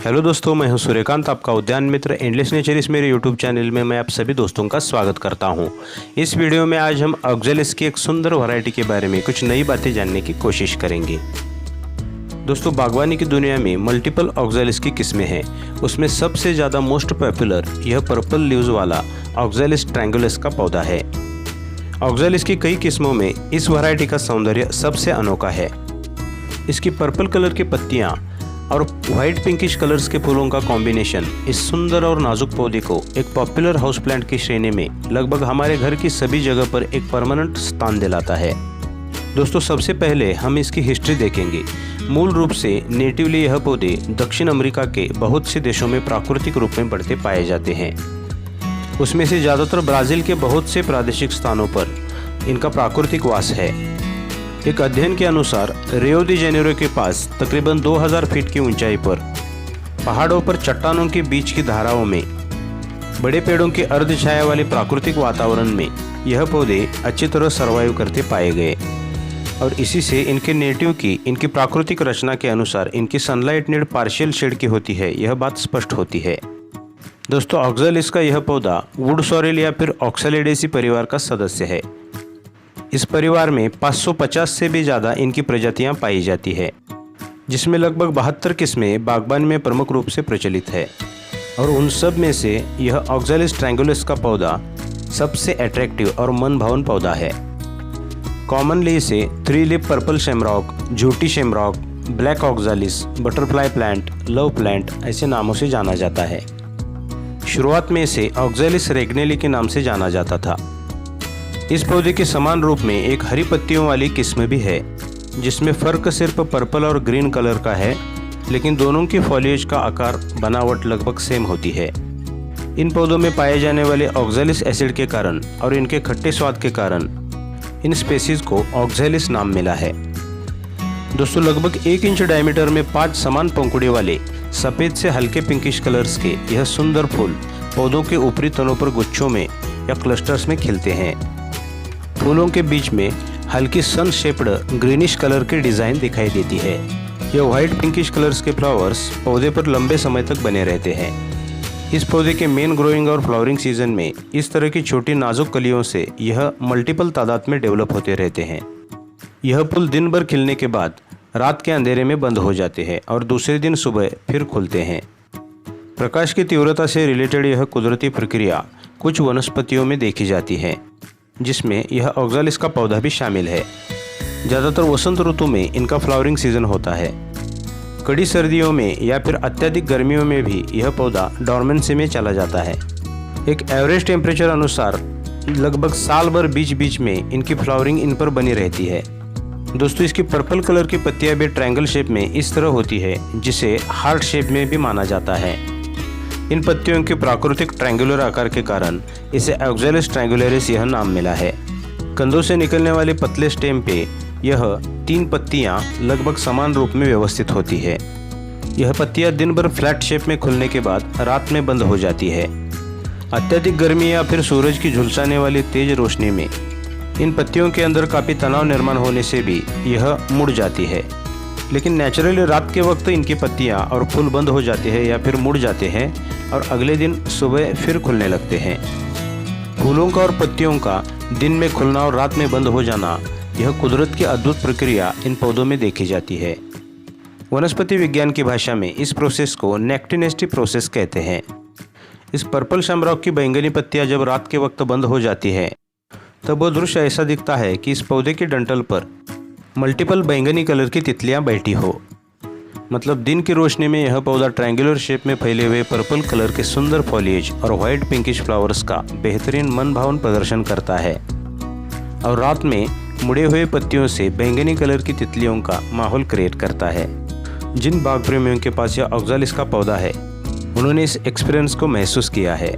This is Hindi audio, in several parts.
हेलो दोस्तों, मैं हूं सूर्यकांत, आपका उद्यान मित्र एंडलेस नेचर। इस मेरे यूट्यूब चैनल में मैं आप सभी दोस्तों का स्वागत करता हूं। इस वीडियो में आज हम ऑक्जेलिस की एक सुंदर वैरायटी के बारे में कुछ नई बातें जानने की कोशिश करेंगे। दोस्तों, बागवानी की दुनिया में मल्टीपल ऑक्जेलिस की किस्में हैं। उसमें सबसे ज़्यादा मोस्ट पॉपुलर यह पर्पल लीव्स वाला ऑक्जेलिस ट्रायंगुलस का पौधा है। ऑक्जेलिस की कई किस्मों में इस वैरायटी का सौंदर्य सबसे अनोखा है। इसकी पर्पल कलर की पत्तियाँ और वाइट पिंकिश कलर्स के फूलों का कॉम्बिनेशन इस सुंदर और नाजुक पौधे को एक पॉपुलर हाउस प्लांट की श्रेणी में लगभग हमारे घर की सभी जगह पर एक परमानेंट स्थान दिलाता है। दोस्तों, सबसे पहले हम इसकी हिस्ट्री देखेंगे। मूल रूप से नेटिवली यह पौधे दक्षिण अमेरिका के बहुत से देशों में प्राकृतिक रूप में बढ़ते पाए जाते हैं। उसमें से ज़्यादातर ब्राज़ील के बहुत से प्रादेशिक स्थानों पर इनका प्राकृतिक वास है। एक अध्ययन के अनुसार रियो दी जेनेरो के पास तकरीबन 2000 फीट की ऊंचाई पर पहाड़ों पर चट्टानों के बीच की धाराओं में बड़े पेड़ों के अर्ध छाया वाले प्राकृतिक वातावरण में यह पौधे अच्छी तरह सर्वाइव करते पाए गए और इसी से इनके नेटिव की इनकी प्राकृतिक रचना के अनुसार इनकी सनलाइट नीड पार्शियल शेड की होती है, यह बात स्पष्ट होती है। दोस्तों, ऑक्जेलिस का यह पौधा वुड सॉरेल या फिर ऑक्सैलिडेसी परिवार का सदस्य है। इस परिवार में 550 से भी ज़्यादा इनकी प्रजातियां पाई जाती है, जिसमें लगभग 72 किस्में बागबानी में प्रमुख रूप से प्रचलित है और उन सब में से यह ऑक्जेलिस ट्रायंगुलस का पौधा सबसे अट्रैक्टिव और मनभावन पौधा है। कॉमनली इसे 3 लीफ पर्पल शेमरॉक, झूठी shamrock, black oxalis, butterfly plant, love plant ऐसे नामों से जाना जाता है। शुरुआत में इसे ऑक्जेलिस रेग्नेली के नाम से जाना जाता था। इस पौधे के समान रूप में एक हरी पत्तियों वाली किस्म भी है, जिसमें फ़र्क सिर्फ पर्पल और ग्रीन कलर का है, लेकिन दोनों की फॉलिएज का आकार बनावट लगभग सेम होती है। इन पौधों में पाए जाने वाले ऑक्जेलिस एसिड के कारण और इनके खट्टे स्वाद के कारण इन स्पेसीज को ऑक्जेलिस नाम मिला है। दोस्तों, लगभग 1 इंच डायमीटर में 5 समान पंखुड़ी वाले सफ़ेद से हल्के पिंकिश कलर्स के यह सुंदर फूल पौधों के ऊपरी तनों पर गुच्छों में या क्लस्टर्स में खिलते हैं। फूलों के बीच में हल्की सन शेप्ड ग्रीनिश कलर की डिज़ाइन दिखाई देती है। यह वाइट पिंकिश कलर्स के फ्लावर्स पौधे पर लंबे समय तक बने रहते हैं। इस पौधे के मेन ग्रोइंग और फ्लावरिंग सीजन में इस तरह की छोटी नाजुक कलियों से यह मल्टीपल तादाद में डेवलप होते रहते हैं। यह फूल दिन भर खिलने के बाद रात के अंधेरे में बंद हो जाते हैं और दूसरे दिन सुबह फिर खुलते हैं। प्रकाश की तीव्रता से रिलेटेड यह कुदरती प्रक्रिया कुछ वनस्पतियों में देखी जाती है, जिसमें यह ऑक्जेलिस का पौधा भी शामिल है। ज़्यादातर वसंत ऋतु में इनका फ्लावरिंग सीजन होता है। कड़ी सर्दियों में या फिर अत्यधिक गर्मियों में भी यह पौधा डॉर्मेंसी में चला जाता है। एक एवरेज टेम्परेचर अनुसार लगभग साल भर बीच बीच में इनकी फ्लावरिंग इन पर बनी रहती है। दोस्तों, इसकी पर्पल कलर की पत्तियां भी ट्रायंगल शेप में इस तरह होती है, जिसे हार्ट शेप में भी माना जाता है। इन पत्तियों के प्राकृतिक ट्रायंगुलर आकार के कारण इसे ऑक्जेलिस ट्रायंगुलरिस यह नाम मिला है। कंधों से निकलने वाले पतले स्टेम पे यह 3 पत्तियां लगभग समान रूप में व्यवस्थित होती है। यह पत्तियां दिन भर फ्लैट शेप में खुलने के बाद रात में बंद हो जाती है। अत्यधिक गर्मी या फिर सूरज की झुलसाने वाली तेज रोशनी में इन पत्तियों के अंदर काफ़ी तनाव निर्माण होने से भी यह मुड़ जाती है, लेकिन नेचुरली रात के वक्त इनकी पत्तियां और फूल बंद हो जाते हैं या फिर मुड़ जाते हैं और अगले दिन सुबह फिर खुलने लगते हैं। फूलों का और पत्तियों का दिन में खुलना और रात में बंद हो जाना, यह कुदरत की अद्भुत प्रक्रिया इन पौधों में देखी जाती है। वनस्पति विज्ञान की भाषा में इस प्रोसेस को नेक्टिनेस्टी प्रोसेस कहते हैं। इस पर्पल शैमरॉक की बैंगनी पत्तियां जब रात के वक्त बंद हो जाती है, तब वो दृश्य ऐसा दिखता है कि इस पौधे के डंठल पर मल्टीपल बैंगनी कलर की तितलियां बैठी हो। मतलब दिन की रोशनी में यह पौधा ट्रायंगुलर शेप में फैले हुए पर्पल कलर के सुंदर फॉलिएज और वाइट पिंकिश फ्लावर्स का बेहतरीन मनभावन प्रदर्शन करता है और रात में मुड़े हुए पत्तियों से बैंगनी कलर की तितलियों का माहौल क्रिएट करता है। जिन बाग प्रेमियों के पास यह ऑक्जेलिस का पौधा है, उन्होंने इस एक्सपीरियंस को महसूस किया है।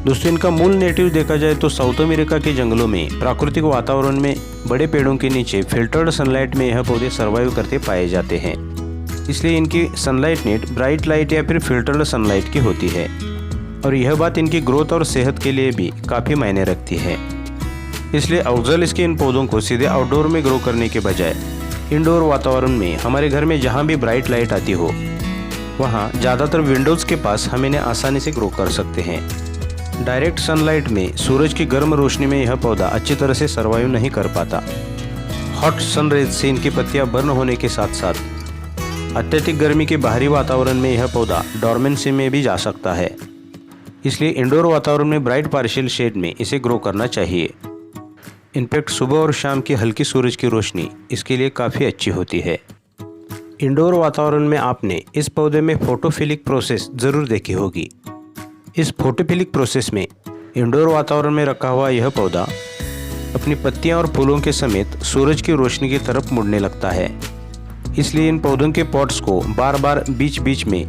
दोस्तों, इनका मूल नेटिव देखा जाए तो साउथ अमेरिका के जंगलों में प्राकृतिक वातावरण में बड़े पेड़ों के नीचे फिल्टर्ड सनलाइट में यह पौधे सर्वाइव करते पाए जाते हैं। इसलिए इनकी सनलाइट नीड ब्राइट लाइट या फिर फिल्टर्ड सनलाइट की होती है और यह बात इनकी ग्रोथ और सेहत के लिए भी काफ़ी मायने रखती है। इसलिए ऑक्जेलिस के इन पौधों को सीधे आउटडोर में ग्रो करने के बजाय इंडोर वातावरण में हमारे घर में जहाँ भी ब्राइट लाइट आती हो वहाँ ज़्यादातर विंडोज़ के पास हम इन्हें आसानी से ग्रो कर सकते हैं। डायरेक्ट सनलाइट में सूरज की गर्म रोशनी में यह पौधा अच्छी तरह से सर्वाइव नहीं कर पाता। हॉट सनरेज से इनकी पत्तियां बर्न होने के साथ साथ अत्यधिक गर्मी के बाहरी वातावरण में यह पौधा डॉर्मेंसी में भी जा सकता है। इसलिए इंडोर वातावरण में ब्राइट पार्शियल शेड में इसे ग्रो करना चाहिए। इनफैक्ट सुबह और शाम की हल्की सूरज की रोशनी इसके लिए काफ़ी अच्छी होती है। इंडोर वातावरण में आपने इस पौधे में फोटोफिलिक प्रोसेस ज़रूर देखी होगी। इस फोटोफिलिक प्रोसेस में इंडोर वातावरण में रखा हुआ यह पौधा अपनी पत्तियां और फूलों के समेत सूरज की रोशनी की तरफ मुड़ने लगता है। इसलिए इन पौधों के पॉट्स को बार बार बीच बीच में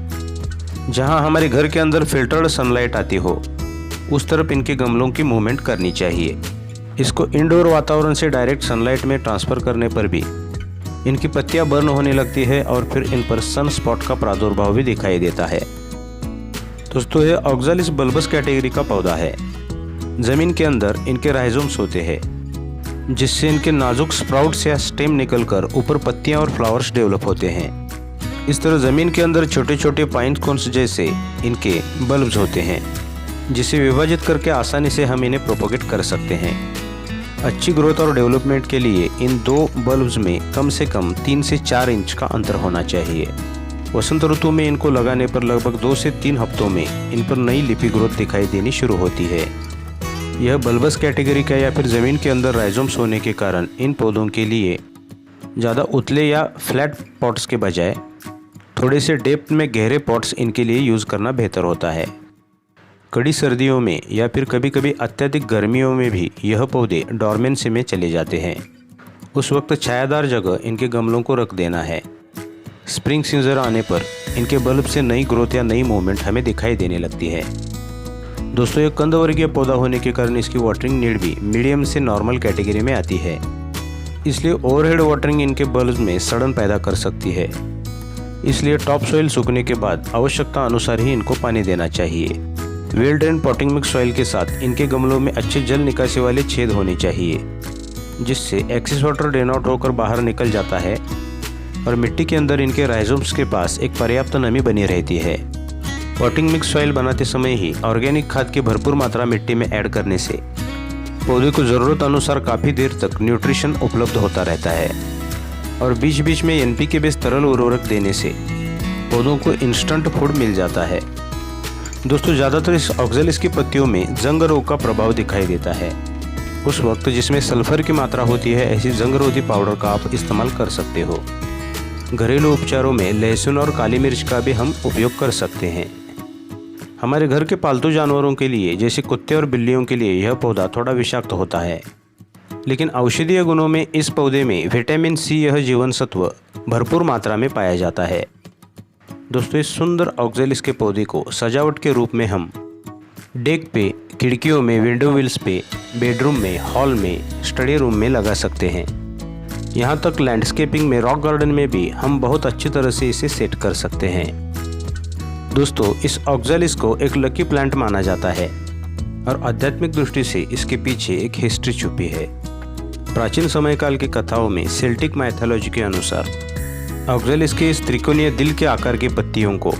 जहां हमारे घर के अंदर फिल्टर्ड सनलाइट आती हो उस तरफ इनके गमलों की मूवमेंट करनी चाहिए। इसको इंडोर वातावरण से डायरेक्ट सनलाइट में ट्रांसफ़र करने पर भी इनकी पत्तियां बर्न होने लगती है और फिर इन पर सन स्पॉट का प्रादुर्भाव भी दिखाई देता है। दोस्तों, यह ऑक्ज़ालिस बल्बस कैटेगरी का पौधा है। ज़मीन के अंदर इनके राइजोम्स होते हैं जिससे इनके नाजुक स्प्राउट्स या स्टेम निकलकर ऊपर पत्तियां और फ्लावर्स डेवलप होते हैं। इस तरह ज़मीन के अंदर छोटे छोटे पाइन कोन्स जैसे इनके बल्ब्स होते हैं जिसे विभाजित करके आसानी से हम इन्हें प्रोपोगेट कर सकते हैं। अच्छी ग्रोथ और डेवलपमेंट के लिए इन दो बल्ब्स में कम से कम 3 से 4 इंच का अंतर होना चाहिए। वसंत ऋतु में इनको लगाने पर लगभग 2 से 3 हफ्तों में इन पर नई लिपी ग्रोथ दिखाई देनी शुरू होती है। यह बल्बस कैटेगरी का या फिर ज़मीन के अंदर राइजोम्स होने के कारण इन पौधों के लिए ज़्यादा उतले या फ्लैट पॉट्स के बजाय थोड़े से डेप्थ में गहरे पॉट्स इनके लिए यूज़ करना बेहतर होता है। कड़ी सर्दियों में या फिर कभी कभी अत्यधिक गर्मियों में भी यह पौधे डॉर्मेंसी में चले जाते हैं। उस वक्त छायादार जगह इनके गमलों को रख देना है। स्प्रिंग सीजन आने पर इनके बल्ब से नई ग्रोथ या नई मूवमेंट हमें दिखाई देने लगती है। दोस्तों, यह कंदवर्गीय पौधा होने के कारण इसकी वाटरिंग नीड भी मीडियम से नॉर्मल कैटेगरी में आती है। इसलिए ओवरहेड वाटरिंग इनके बल्ब में सड़न पैदा कर सकती है। इसलिए टॉप सॉइल सूखने के बाद आवश्यकता अनुसार ही इनको पानी देना चाहिए। Well drain potting mix soil के साथ इनके गमलों में अच्छे जल निकासी वाले छेद होने चाहिए जिससे एक्सेस वाटर ड्रेन आउट होकर बाहर निकल जाता है और मिट्टी के अंदर इनके राइजोम्स के पास एक पर्याप्त नमी बनी रहती है। पॉटिंग मिक्स सॉइल बनाते समय ही ऑर्गेनिक खाद की भरपूर मात्रा मिट्टी में ऐड करने से पौधे को ज़रूरत अनुसार काफ़ी देर तक न्यूट्रिशन उपलब्ध होता रहता है और बीच बीच में NPK बेस्ड तरल उर्वरक देने से पौधों को इंस्टेंट फूड मिल जाता है। दोस्तों, ज़्यादातर इस ऑक्ज़ालिस की पत्तियों में जंग रोग का प्रभाव दिखाई देता है। उस वक्त जिसमें सल्फर की मात्रा होती है ऐसी जंगरोधी पाउडर का आप इस्तेमाल कर सकते हो। घरेलू उपचारों में लहसुन और काली मिर्च का भी हम उपयोग कर सकते हैं। हमारे घर के पालतू जानवरों के लिए जैसे कुत्ते और बिल्लियों के लिए यह पौधा थोड़ा विषाक्त होता है, लेकिन औषधीय गुणों में इस पौधे में विटामिन C यह जीवन सत्व भरपूर मात्रा में पाया जाता है। दोस्तों, इस सुंदर ऑक्ज़ालिस के पौधे को सजावट के रूप में हम डेक पे, खिड़कियों में, विंडो विल्स पे, बेडरूम में, हॉल में, स्टडी रूम में लगा सकते हैं। यहाँ तक लैंडस्केपिंग में, रॉक गार्डन में भी हम बहुत अच्छी तरह से इसे सेट कर सकते हैं। दोस्तों, इस ऑक्ज़ालिस को एक लकी प्लांट माना जाता है और आध्यात्मिक दृष्टि से इसके पीछे एक हिस्ट्री छुपी है। प्राचीन समय काल की कथाओं में सेल्टिक माइथोलॉजी के अनुसार ऑक्ज़ालिस के इस त्रिकोणीय दिल के आकार की पत्तियों को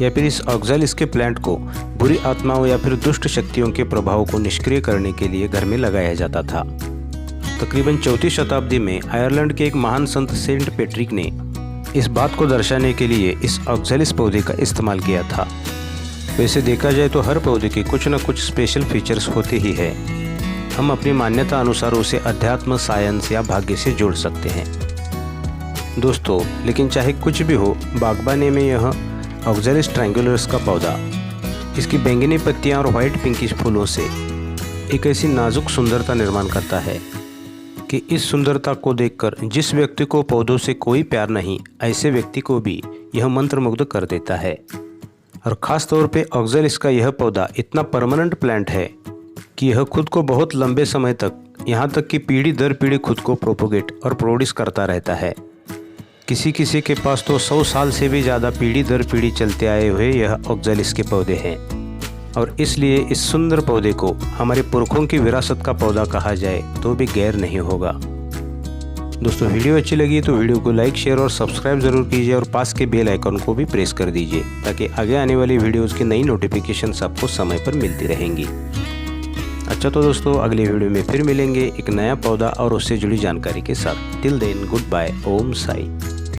या फिर इस ऑक्ज़ालिस के प्लांट को बुरी आत्माओं या फिर दुष्ट शक्तियों के प्रभाव को निष्क्रिय करने के लिए घर में लगाया जाता था। तकरीबन 4वीं शताब्दी में आयरलैंड के एक महान संत सेंट पैट्रिक ने इस बात को दर्शाने के लिए इस ऑक्ज़ालिस पौधे का इस्तेमाल किया था। वैसे देखा जाए तो हर पौधे के कुछ न कुछ स्पेशल फीचर्स होते ही है। हम अपनी मान्यता अनुसार उसे अध्यात्म, साइंस या भाग्य से जोड़ सकते हैं। दोस्तों, लेकिन चाहे कुछ भी हो, बागबानी में यह ऑक्ज़ालिस ट्रायंगुलर्स का पौधा इसकी बैंगनी पत्तियां और वाइट पिंकिश फूलों से एक ऐसी नाजुक सुंदरता निर्माण करता है कि इस सुंदरता को देखकर जिस व्यक्ति को पौधों से कोई प्यार नहीं, ऐसे व्यक्ति को भी यह मंत्रमुग्ध कर देता है। और ख़ास तौर पे ऑक्ज़ालिस का यह पौधा इतना परमानेंट प्लांट है कि यह खुद को बहुत लंबे समय तक, यहाँ तक कि पीढ़ी दर पीढ़ी खुद को प्रोपोगेट और प्रोड्यूस करता रहता है। किसी किसी के पास तो 100 साल से भी ज़्यादा पीढ़ी दर पीढ़ी चलते आए हुए यह ऑक्ज़ालिस के पौधे हैं और इसलिए इस सुंदर पौधे को हमारे पुरखों की विरासत का पौधा कहा जाए तो भी गैर नहीं होगा। दोस्तों वीडियो अच्छी लगी तो वीडियो को लाइक शेयर और सब्सक्राइब ज़रूर कीजिए और पास के बेल आइकन को भी प्रेस कर दीजिए ताकि आगे आने वाली वीडियोज़ की नई नोटिफिकेशंस आपको समय पर मिलती रहेंगी। अच्छा तो दोस्तों अगली वीडियो में फिर मिलेंगे एक नया पौधा और उससे जुड़ी जानकारी के साथ। Till then goodbye. Om Sai.